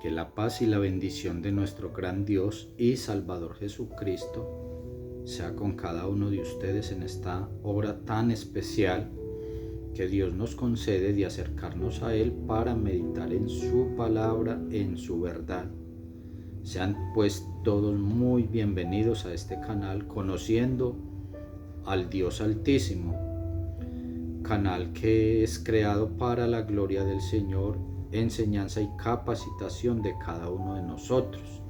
Que la paz y la bendición de nuestro gran Dios y Salvador Jesucristo sea con cada uno de ustedes en esta hora tan especial que Dios nos concede de acercarnos a Él para meditar en su palabra, en su verdad. Sean pues todos muy bienvenidos a este canal, conociendo al Dios Altísimo, canal que es creado para la gloria del Señor, enseñanza y capacitación de cada uno de nosotros.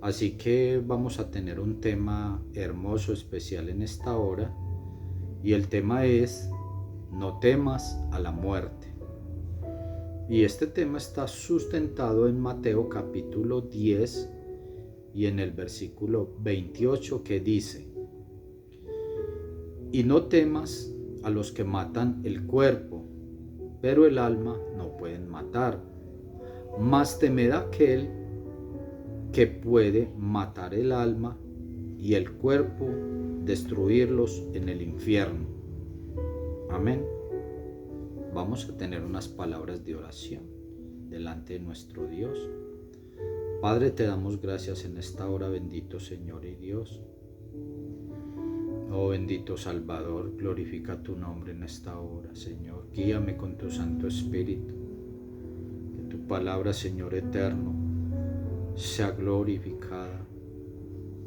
Así que vamos a tener un tema hermoso, especial en esta hora, y el tema es: no temas a la muerte. Y este tema está sustentado en Mateo capítulo 10 y en el versículo 28, que dice: y no temas a los que matan el cuerpo, pero el alma no pueden matar, mas temed a aquel que puede matar el alma y el cuerpo, destruirlos en el infierno. Amén. Vamos a tener unas palabras de oración delante de nuestro Dios. Padre, te damos gracias en esta hora, bendito Señor y Dios. Oh bendito Salvador, glorifica tu nombre en esta hora, Señor. Guíame con tu Santo Espíritu. Que tu palabra, Señor eterno, sea glorificada.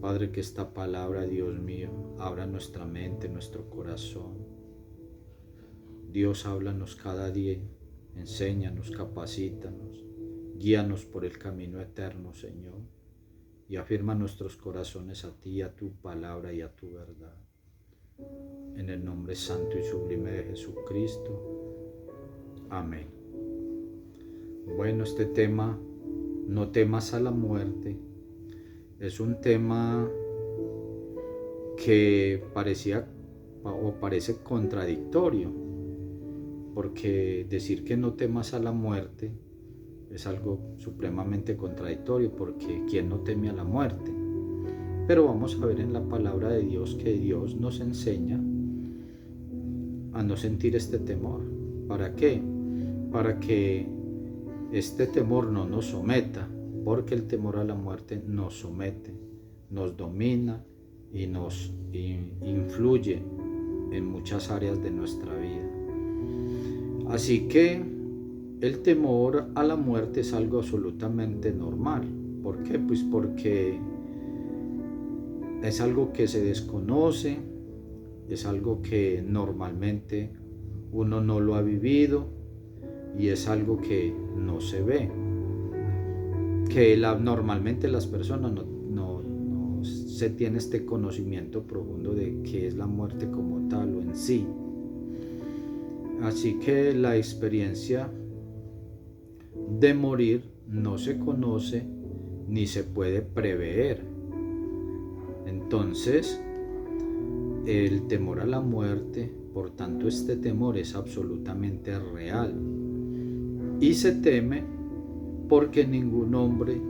Padre, que esta palabra, Dios mío, abra nuestra mente, nuestro corazón. Dios, háblanos cada día, enséñanos, capacítanos, guíanos por el camino eterno, Señor, y afirma nuestros corazones a ti, a tu palabra y a tu verdad. En el nombre santo y sublime de Jesucristo. Amén. Bueno, este tema, no temas a la muerte, es un tema que parecía o parece contradictorio, porque decir que no temas a la muerte es algo supremamente contradictorio, porque ¿quién no teme a la muerte? Pero vamos a ver en la palabra de Dios que Dios nos enseña a no sentir este temor. ¿Para qué? Para que este temor no nos someta, porque el temor a la muerte nos somete, nos domina y nos influye en muchas áreas de nuestra vida. Así que el temor a la muerte es algo absolutamente normal. ¿Por qué? Pues porque es algo que se desconoce, es algo que normalmente uno no lo ha vivido y es algo que no se ve, que normalmente las personas no se tiene este conocimiento profundo de qué es la muerte como tal o en sí. Así que la experiencia de morir no se conoce ni se puede prever. Entonces, el temor a la muerte, por tanto, este temor es absolutamente real. Y se teme porque ningún hombre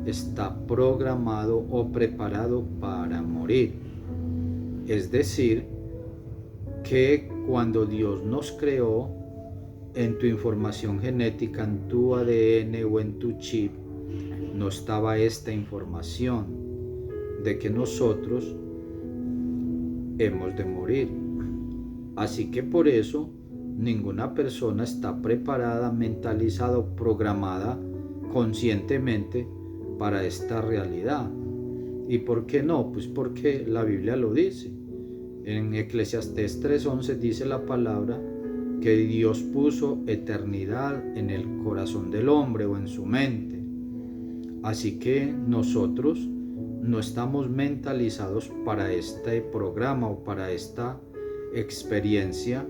está programado o preparado para morir. Es decir, que cuando Dios nos creó, en tu información genética, en tu ADN o en tu chip, no estaba esta información de que nosotros hemos de morir. Así que por eso ninguna persona está preparada, mentalizada o programada conscientemente para esta realidad. ¿Y por qué no? Pues porque la Biblia lo dice. En Eclesiastés 3:11 dice la palabra que Dios puso eternidad en el corazón del hombre o en su mente. Así que nosotros no estamos mentalizados para este programa o para esta experiencia.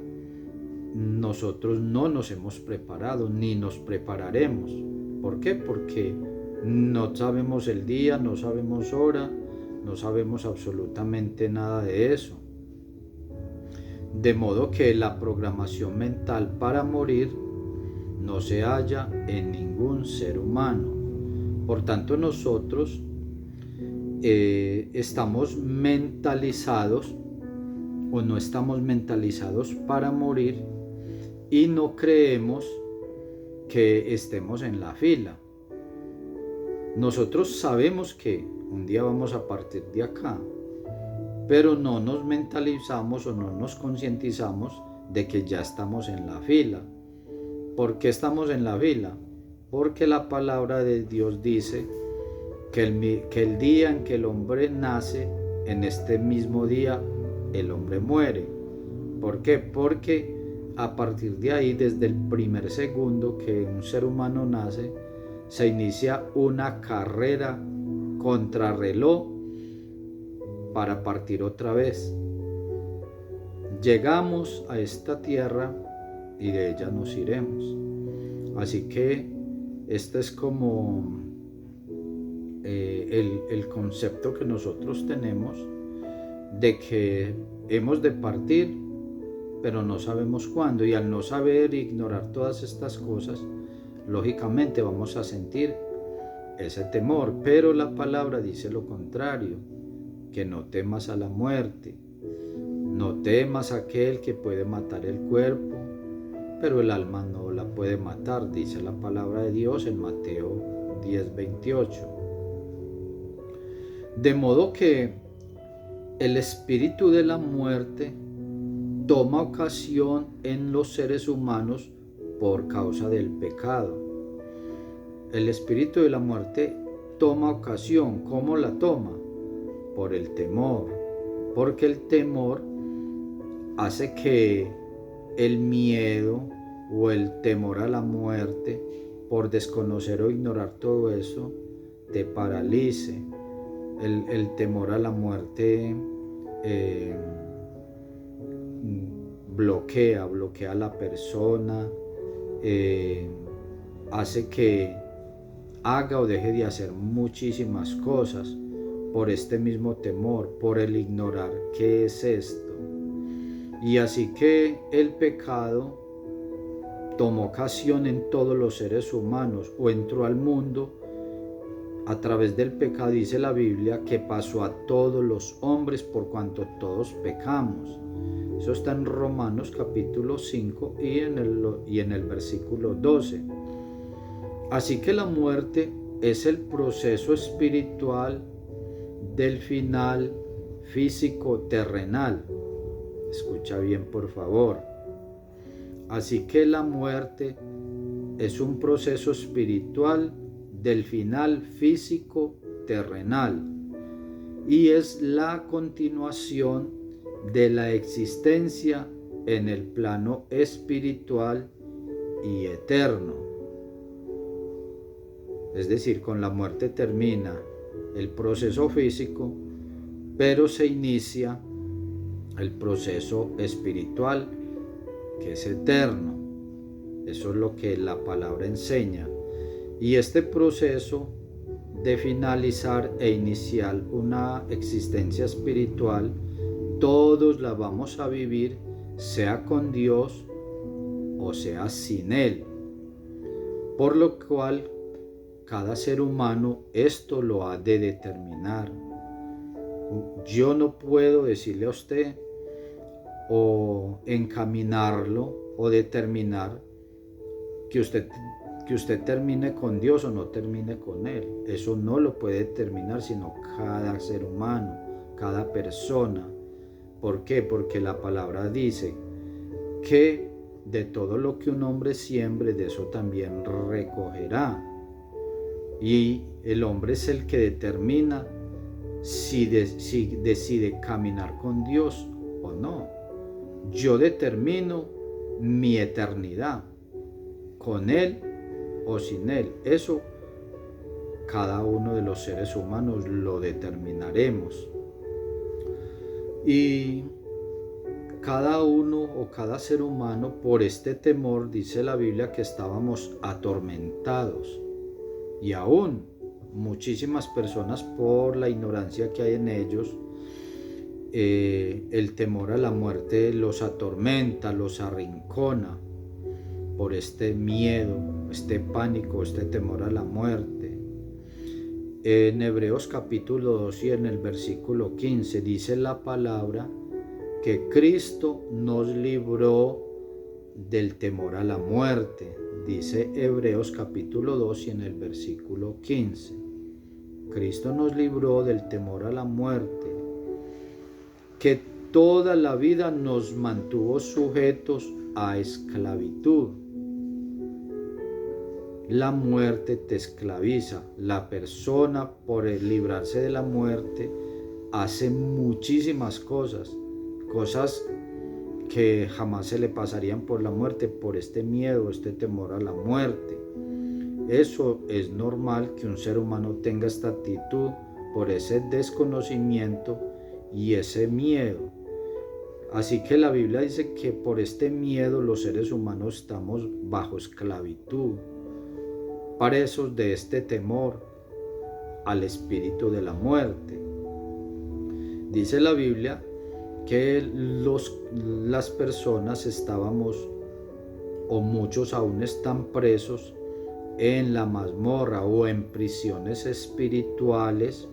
Nosotros no nos hemos preparado ni nos prepararemos. ¿Por qué? Porque no sabemos el día, no sabemos hora, no sabemos absolutamente nada de eso. De modo que la programación mental para morir no se halla en ningún ser humano. Por tanto, nosotros estamos mentalizados o no estamos mentalizados para morir y no creemos que estemos en la fila. Nosotros sabemos que un día vamos a partir de acá, pero no nos mentalizamos o no nos concientizamos de que ya estamos en la fila. ¿Por qué estamos en la fila? Porque la palabra de Dios dice que el día en que el hombre nace, en este mismo día el hombre muere. ¿Por qué? Porque a partir de ahí, desde el primer segundo que un ser humano nace, se inicia una carrera contrarreloj para partir otra vez. Llegamos a esta tierra y de ella nos iremos. Así que este es como el concepto que nosotros tenemos de que hemos de partir, pero no sabemos cuándo, y al no saber ignorar todas estas cosas, lógicamente vamos a sentir ese temor, pero la palabra dice lo contrario, que no temas a la muerte, no temas a aquel que puede matar el cuerpo, pero el alma no la puede matar, dice la palabra de Dios en Mateo 10:28. De modo que el espíritu de la muerte toma ocasión en los seres humanos por causa del pecado. El espíritu de la muerte toma ocasión. ¿Cómo la toma? Por el temor. Porque el temor hace que el miedo o el temor a la muerte, por desconocer o ignorar todo eso, te paralice. El temor a la muerte bloquea a la persona, hace que haga o deje de hacer muchísimas cosas por este mismo temor, por el ignorar qué es esto. Y así que el pecado tomó ocasión en todos los seres humanos o entró al mundo a través del pecado. Dice la Biblia que pasó a todos los hombres por cuanto todos pecamos. Eso está en Romanos capítulo 5 y en el versículo 12. Así que la muerte es el proceso espiritual del final físico terrenal. Escucha bien, por favor. Así que la muerte es un proceso espiritual del final físico terrenal y es la continuación de la existencia en el plano espiritual y eterno. Es decir, con la muerte termina el proceso físico, pero se inicia el proceso espiritual, que es eterno. Eso es lo que la palabra enseña. Y este proceso de finalizar e iniciar una existencia espiritual, todos la vamos a vivir, sea con Dios o sea sin Él. Por lo cual, cada ser humano esto lo ha de determinar. Yo no puedo decirle a usted o encaminarlo o determinar que usted termine con Dios o no termine con Él. Eso no lo puede determinar sino cada ser humano, cada persona. ¿Por qué? Porque la palabra dice que de todo lo que un hombre siembre, de eso también recogerá. Y el hombre es el que determina si decide caminar con Dios o no. Yo determino mi eternidad, con Él o sin Él. Eso cada uno de los seres humanos lo determinaremos. Y cada uno o cada ser humano, por este temor, dice la Biblia que estábamos atormentados. Y aún muchísimas personas, por la ignorancia que hay en ellos, el temor a la muerte los atormenta, los arrincona por este miedo, este pánico, este temor a la muerte. En Hebreos capítulo 2 y en el versículo 15 dice la palabra que Cristo nos libró del temor a la muerte. Dice Hebreos capítulo 2 y en el versículo 15. Cristo nos libró del temor a la muerte, que toda la vida nos mantuvo sujetos a esclavitud. La muerte te esclaviza. La persona, por librarse de la muerte, hace muchísimas cosas que jamás se le pasarían por la muerte, por este miedo, este temor a la muerte. Eso es normal que un ser humano tenga esta actitud por ese desconocimiento y ese miedo. Así que la Biblia dice que por este miedo los seres humanos estamos bajo esclavitud, presos de este temor al espíritu de la muerte. Dice la Biblia que las personas estábamos, o muchos aún están presos en la mazmorra o en prisiones espirituales,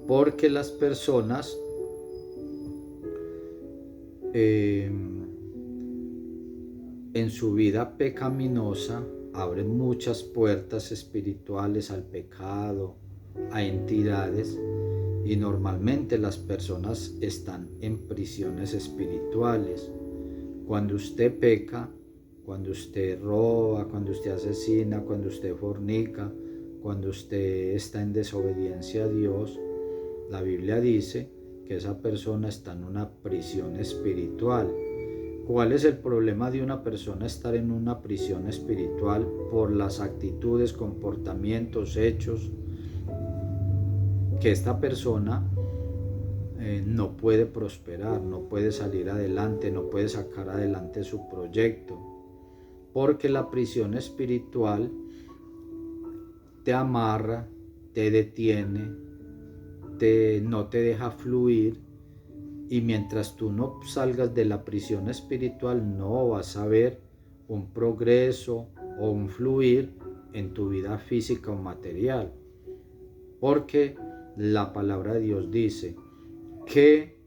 porque las personas en su vida pecaminosa abren muchas puertas espirituales al pecado, a entidades, y normalmente las personas están en prisiones espirituales. Cuando usted peca, cuando usted roba, cuando usted asesina, cuando usted fornica, cuando usted está en desobediencia a Dios, la Biblia dice que esa persona está en una prisión espiritual. ¿Cuál es el problema de una persona estar en una prisión espiritual? Por las actitudes, comportamientos, hechos, que esta persona no puede prosperar, no puede salir adelante, no puede sacar adelante su proyecto, porque la prisión espiritual te amarra, te detiene, no te deja fluir, y mientras tú no salgas de la prisión espiritual no vas a ver un progreso o un fluir en tu vida física o material, porque la palabra de Dios dice que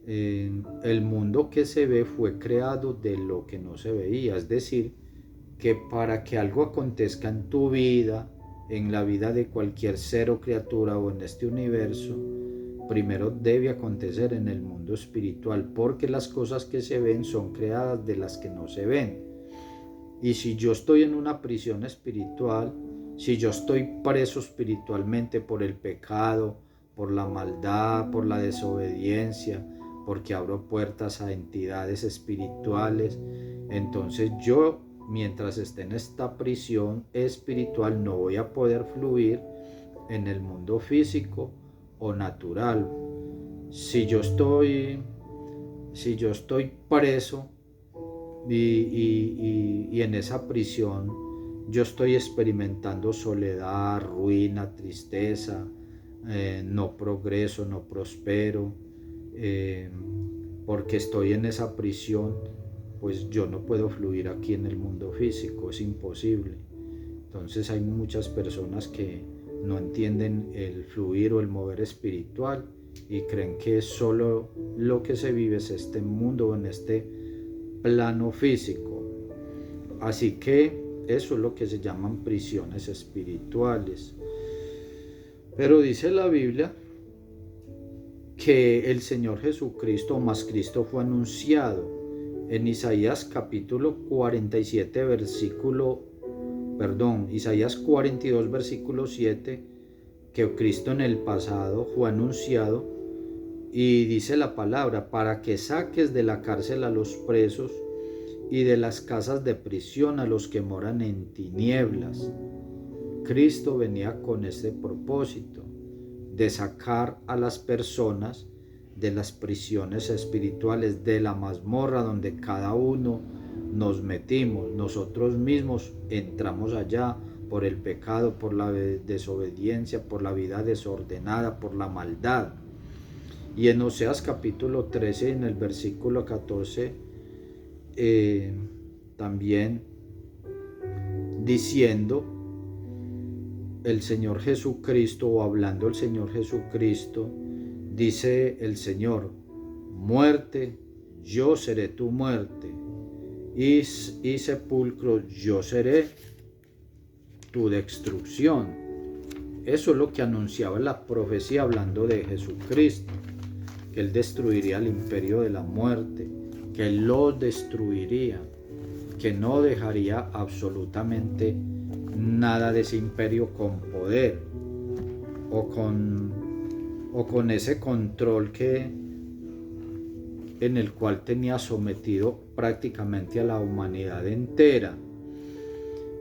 el mundo que se ve fue creado de lo que no se veía. Es decir, que para que algo acontezca en tu vida, en la vida de cualquier ser o criatura o en este universo, primero debe acontecer en el mundo espiritual, porque las cosas que se ven son creadas de las que no se ven. Y si yo estoy en una prisión espiritual, si yo estoy preso espiritualmente por el pecado, por la maldad, por la desobediencia, porque abro puertas a entidades espirituales, entonces yo, mientras esté en esta prisión espiritual, no voy a poder fluir en el mundo físico o natural. Si yo estoy preso y en esa prisión yo estoy experimentando soledad, ruina, tristeza, no progreso, no prospero, porque estoy en esa prisión, pues yo no puedo fluir aquí en el mundo físico, es imposible. Entonces hay muchas personas que no entienden el fluir o el mover espiritual y creen que solo lo que se vive es este mundo, en este plano físico. Así que eso es lo que se llaman prisiones espirituales. Pero dice la Biblia que el Señor Jesucristo, o más Cristo, fue anunciado en Isaías capítulo 47, Isaías 42, versículo 7, que Cristo en el pasado fue anunciado, y dice la palabra: para que saques de la cárcel a los presos y de las casas de prisión a los que moran en tinieblas. Cristo venía con este propósito de sacar a las personas de las prisiones espirituales, de la mazmorra donde cada uno nos metimos. Nosotros mismos entramos allá por el pecado, por la desobediencia, por la vida desordenada, por la maldad. Y en Oseas capítulo 13, en el versículo 14, también diciendo el Señor Jesucristo, o hablando el Señor Jesucristo, dice el Señor: muerte, yo seré tu muerte, y sepulcro, yo seré tu destrucción. eso es lo que anunciaba la profecía hablando de Jesucristo, que Él destruiría el imperio de la muerte, que Él lo destruiría, que no dejaría absolutamente nada de ese imperio con poder o con ese control en el cual tenía sometido prácticamente a la humanidad entera.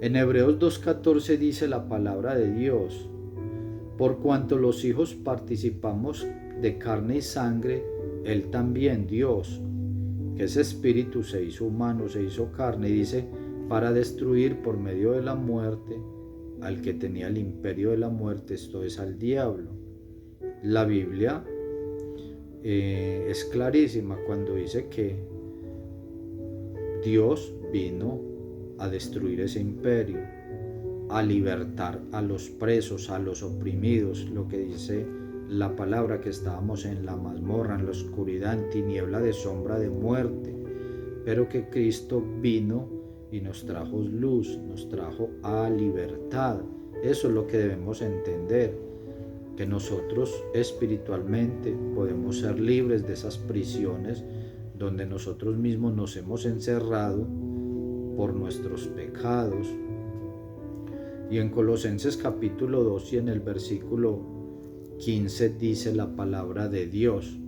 En Hebreos 2:14 dice la palabra de Dios: por cuanto los hijos participamos de carne y sangre, Él también, Dios, que es espíritu, se hizo humano, se hizo carne, y dice, para destruir por medio de la muerte al que tenía el imperio de la muerte, esto es, al diablo. La Biblia es clarísima cuando dice que Dios vino a destruir ese imperio, a libertar a los presos, a los oprimidos, lo que dice la palabra, que estábamos en la mazmorra, en la oscuridad, en tiniebla de sombra de muerte, pero que Cristo vino y nos trajo luz, nos trajo a libertad. Eso es lo que debemos entender, que nosotros espiritualmente podemos ser libres de esas prisiones donde nosotros mismos nos hemos encerrado por nuestros pecados. Y en Colosenses capítulo 2 y en el versículo 15 dice la palabra de Dios: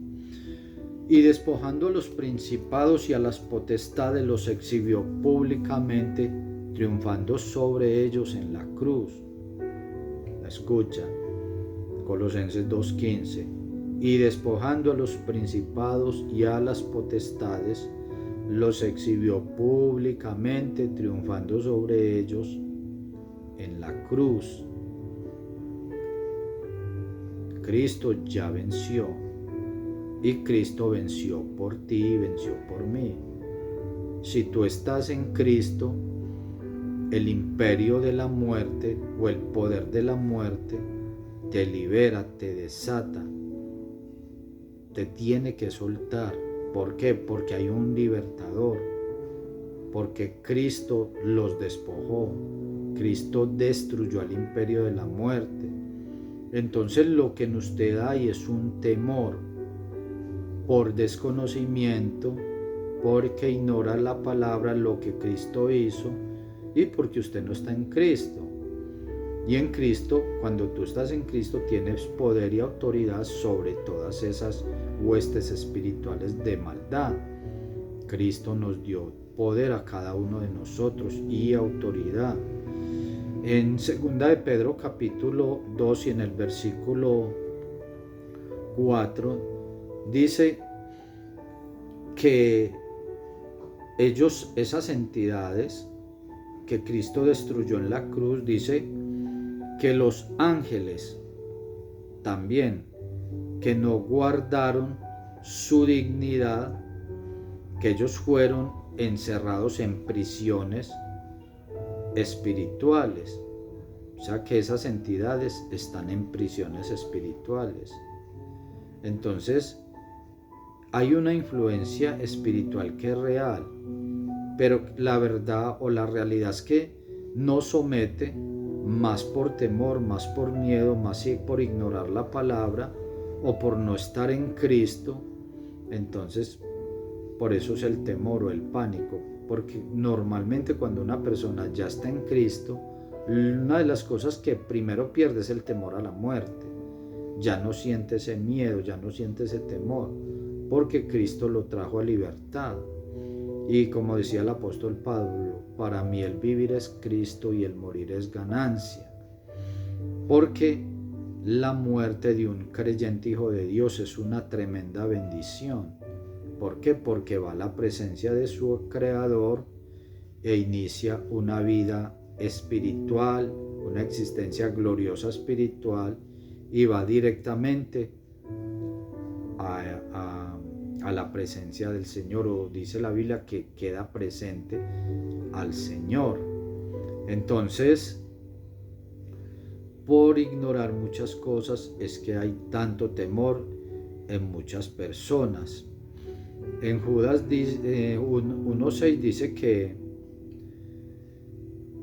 y despojando a los principados y a las potestades los exhibió públicamente, triunfando sobre ellos en la cruz. Escucha, Colosenses 2:15: y despojando a los principados y a las potestades los exhibió públicamente, triunfando sobre ellos en la cruz. Cristo ya venció, y Cristo venció por ti y venció por mí. Si tú estás en Cristo, el imperio de la muerte o el poder de la muerte te libera, te desata, te tiene que soltar. ¿Por qué? Porque hay un libertador, porque Cristo los despojó, Cristo destruyó al imperio de la muerte. Entonces lo que en usted hay es un temor por desconocimiento, porque ignora la palabra, lo que Cristo hizo, y porque usted no está en Cristo. Y en Cristo, cuando tú estás en Cristo, tienes poder y autoridad sobre todas esas huestes espirituales de maldad. Cristo nos dio poder a cada uno de nosotros y autoridad. En 2 de Pedro capítulo 2 y en el versículo 4 dice que ellos, esas entidades que Cristo destruyó en la cruz, dice que los ángeles también, que no guardaron su dignidad, que ellos fueron encerrados en prisiones espirituales. O sea que esas entidades están en prisiones espirituales. Entonces hay una influencia espiritual que es real, pero la verdad o la realidad es que no somete, más por temor, más por miedo, más por ignorar la palabra o por no estar en Cristo. Entonces por eso es el temor o el pánico, porque normalmente cuando una persona ya está en Cristo, una de las cosas que primero pierde es el temor a la muerte. Ya no siente ese miedo, ya no siente ese temor, porque Cristo lo trajo a libertad. Y como decía el apóstol Pablo, para mí el vivir es Cristo y el morir es ganancia. Porque la muerte de un creyente hijo de Dios es una tremenda bendición. ¿Por qué? Porque va a la presencia de su Creador e inicia una vida espiritual, una existencia gloriosa espiritual, y va directamente a la presencia del Señor, o dice la Biblia que queda presente al Señor. Entonces, por ignorar muchas cosas es que hay tanto temor en muchas personas. En Judas 1:6 dice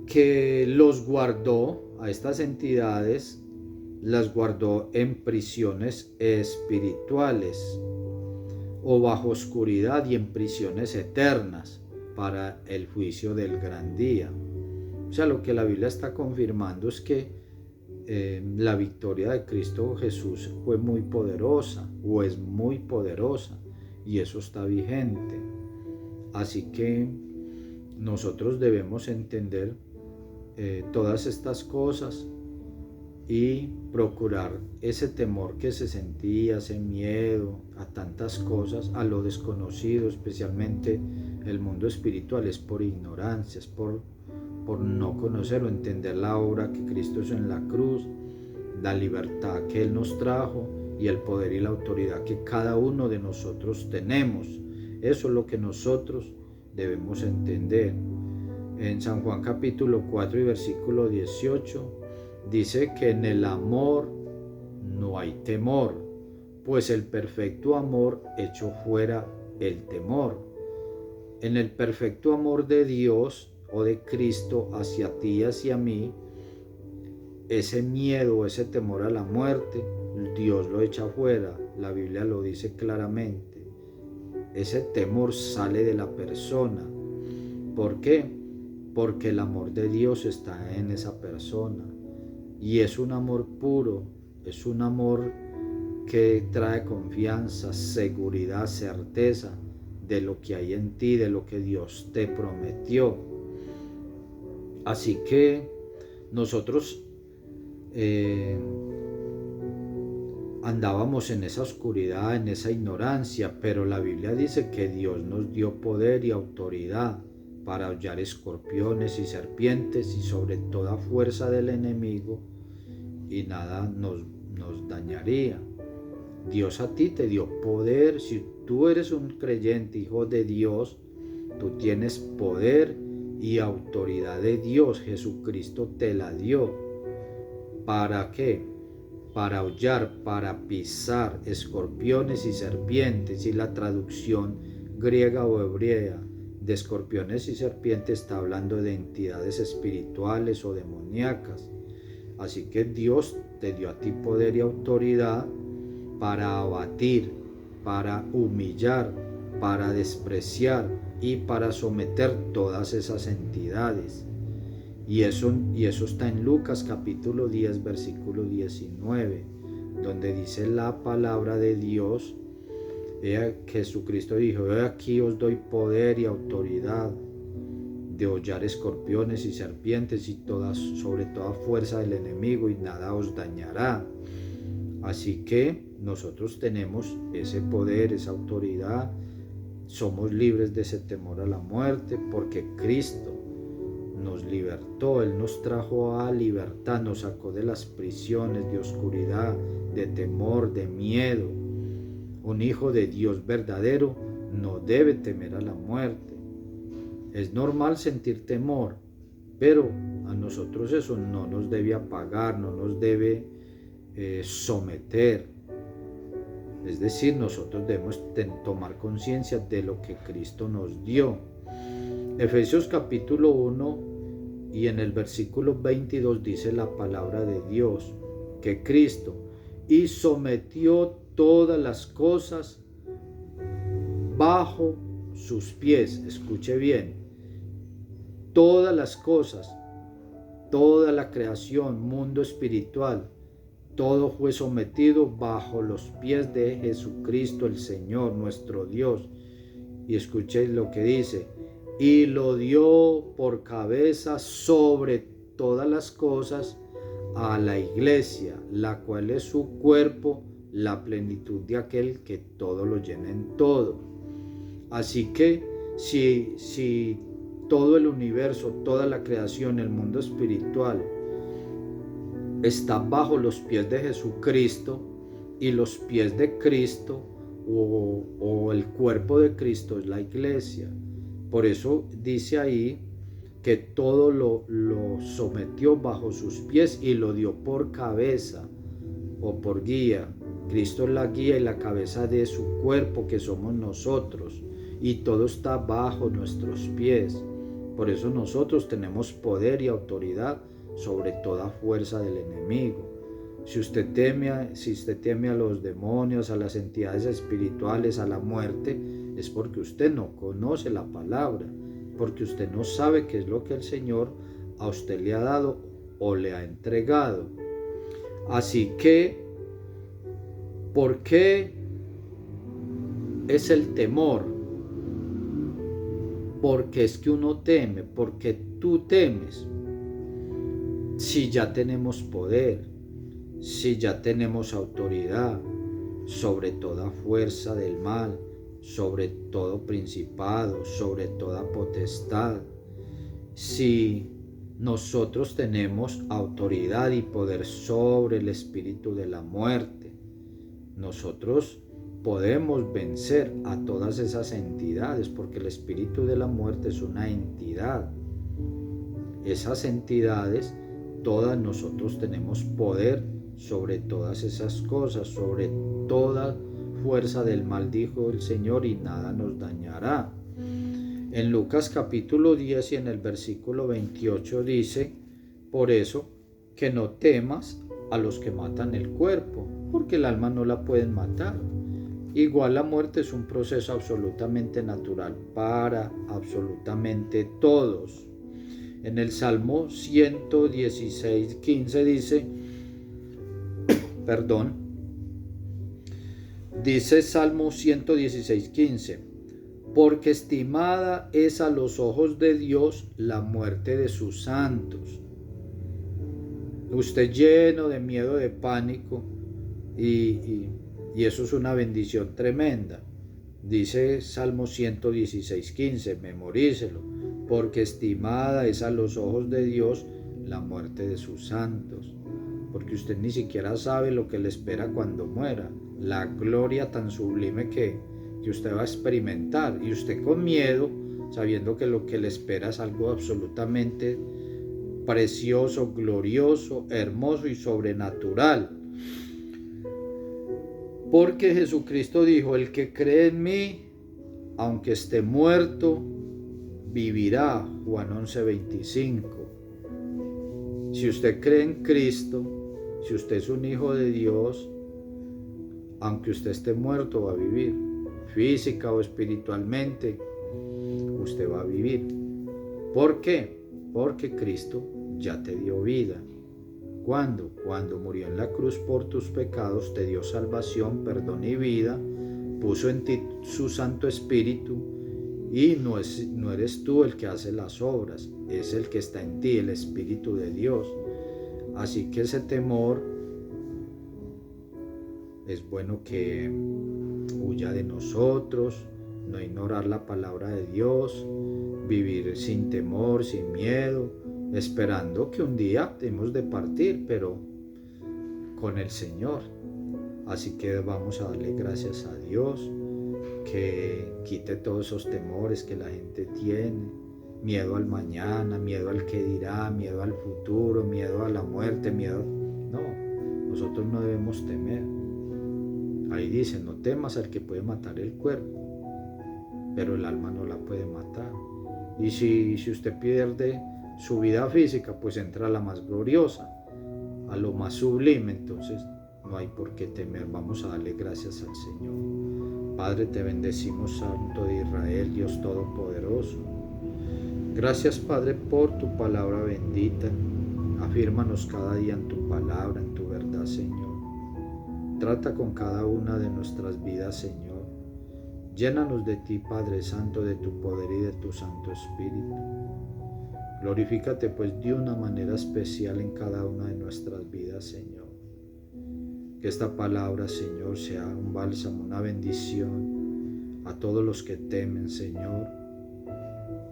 que los guardó a estas entidades las guardó en prisiones espirituales o bajo oscuridad y en prisiones eternas para el juicio del gran día. O sea, lo que la Biblia está confirmando es que la victoria de Cristo Jesús fue muy poderosa o es muy poderosa y eso está vigente. Así que nosotros debemos entender todas estas cosas y procurar ese temor que se sentía, ese miedo a tantas cosas, a lo desconocido, especialmente el mundo espiritual, es por ignorancia, es por no conocer o entender la obra que Cristo hizo en la cruz, la libertad que Él nos trajo y el poder y la autoridad que cada uno de nosotros tenemos. Eso es lo que nosotros debemos entender. En San Juan capítulo 4 y versículo 18 dice que en el amor no hay temor, pues el perfecto amor echó fuera el temor. En el perfecto amor de Dios o de Cristo hacia ti y hacia mí, ese miedo, ese temor a la muerte, Dios lo echa fuera. La Biblia lo dice claramente. Ese temor sale de la persona. ¿Por qué? Porque el amor de Dios está en esa persona. Y es un amor puro, es un amor que trae confianza, seguridad, certeza de lo que hay en ti, de lo que Dios te prometió. Así que nosotros andábamos en esa oscuridad, en esa ignorancia, pero la Biblia dice que Dios nos dio poder y autoridad para hollar escorpiones y serpientes y sobre toda fuerza del enemigo, y nada nos dañaría. Dios a ti te dio poder. Si tú eres un creyente, hijo de Dios, tú tienes poder y autoridad de Dios. Jesucristo te la dio. ¿Para qué? Para hollar, para pisar escorpiones y serpientes. Y la traducción griega o hebrea de escorpiones y serpientes está hablando de entidades espirituales o demoníacas. Así que Dios te dio a ti poder y autoridad para abatir, para humillar, para despreciar y para someter todas esas entidades. Y eso está en Lucas capítulo 10, versículo 19, donde dice la palabra de Dios. Jesucristo dijo: he aquí os doy poder y autoridad de hollar escorpiones y serpientes y sobre toda fuerza del enemigo, y nada os dañará. Así que nosotros tenemos ese poder, esa autoridad, somos libres de ese temor a la muerte, porque Cristo nos libertó, Él nos trajo a libertad, nos sacó de las prisiones de oscuridad, de temor, de miedo. Un hijo de Dios verdadero no debe temer a la muerte. Es normal sentir temor, pero a nosotros eso no nos debe apagar, no nos debe someter. Es decir, nosotros debemos tomar conciencia de lo que Cristo nos dio. Efesios capítulo 1 y en el versículo 22 dice la palabra de Dios que Cristo y sometió todas las cosas bajo sus pies. Escuche bien. Todas las cosas, toda la creación, mundo espiritual, todo fue sometido bajo los pies de Jesucristo el Señor, nuestro Dios. Y escuchéis lo que dice: y lo dio por cabeza sobre todas las cosas a la iglesia, la cual es su cuerpo, la plenitud de aquel que todo lo llena en todo. Así que si todo el universo, toda la creación, el mundo espiritual está bajo los pies de Jesucristo, y los pies de Cristo o el cuerpo de Cristo es la iglesia. Por eso dice ahí que todo lo sometió bajo sus pies y lo dio por cabeza o por guía. Cristo es la guía y la cabeza de su cuerpo, que somos nosotros, y todo está bajo nuestros pies. Por eso nosotros tenemos poder y autoridad sobre toda fuerza del enemigo. Si usted teme a los demonios, a las entidades espirituales, a la muerte, es porque usted no conoce la palabra, porque usted no sabe qué es lo que el Señor a usted le ha dado o le ha entregado. Así que, ¿por qué es el temor? Porque es que uno teme, porque tú temes. Si ya tenemos poder, si ya tenemos autoridad sobre toda fuerza del mal, sobre todo principado, sobre toda potestad, si nosotros tenemos autoridad y poder sobre el espíritu de la muerte, nosotros podemos vencer a todas esas entidades, porque el espíritu de la muerte es una entidad. Esas entidades, todas nosotros tenemos poder sobre todas esas cosas, sobre toda fuerza del mal, dijo el Señor, y nada nos dañará. En Lucas capítulo 10 y en el versículo 28 dice, por eso, que no temas a los que matan el cuerpo, porque el alma no la pueden matar. Igual la muerte es un proceso absolutamente natural para absolutamente todos. En el Salmo 116:15 dice Salmo 116:15, porque estimada es a los ojos de Dios la muerte de sus santos. Usted lleno de miedo, de pánico, y eso es una bendición tremenda. Dice Salmo 116:15, memorícelo, porque estimada es a los ojos de Dios la muerte de sus santos. Porque usted ni siquiera sabe lo que le espera cuando muera, la gloria tan sublime que usted va a experimentar, y usted con miedo, sabiendo que lo que le espera es algo absolutamente precioso, glorioso, hermoso y sobrenatural. Porque Jesucristo dijo, el que cree en mí, aunque esté muerto, vivirá. Juan 11:25. Si usted cree en Cristo, si usted es un hijo de Dios, aunque usted esté muerto, va a vivir. Física o espiritualmente, usted va a vivir. ¿Por qué? Porque Cristo ya te dio vida. ¿Cuándo? Cuando murió en la cruz por tus pecados, te dio salvación, perdón y vida, puso en ti su Santo Espíritu, y no eres tú el que hace las obras, es el que está en ti, el Espíritu de Dios. Así que ese temor es bueno que huya de nosotros, no ignorar la palabra de Dios, vivir sin temor, sin miedo, esperando que un día hemos de partir, pero con el Señor. Así que vamos a darle gracias a Dios, que quite todos esos temores que la gente tiene, miedo al mañana, miedo al que dirá, miedo al futuro, miedo a la muerte, miedo... No, nosotros no debemos temer. Ahí dice, no temas al que puede matar el cuerpo, pero el alma no la puede matar. Y si usted pierde su vida física, pues entra a la más gloriosa, a lo más sublime. Entonces no hay por qué temer. Vamos a darle gracias al Señor. Padre, te bendecimos, Santo de Israel, Dios Todopoderoso. Gracias, Padre, por tu palabra bendita. Afírmanos cada día en tu palabra, en tu verdad, Señor. Trata con cada una de nuestras vidas, Señor. Llénanos de ti, Padre Santo, de tu poder y de tu Santo Espíritu. Glorifícate pues de una manera especial en cada una de nuestras vidas, Señor. Que esta palabra, Señor, sea un bálsamo, una bendición a todos los que temen, Señor.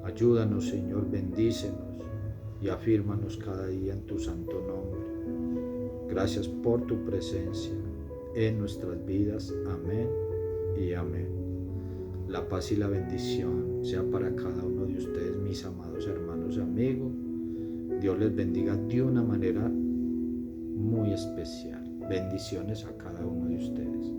Ayúdanos, Señor, bendícenos y afírmanos cada día en tu santo nombre. Gracias por tu presencia en nuestras vidas. Amén y amén. La paz y la bendición sea para cada uno de ustedes, mis amados hermanos y amigos. Dios les bendiga de una manera muy especial. Bendiciones a cada uno de ustedes.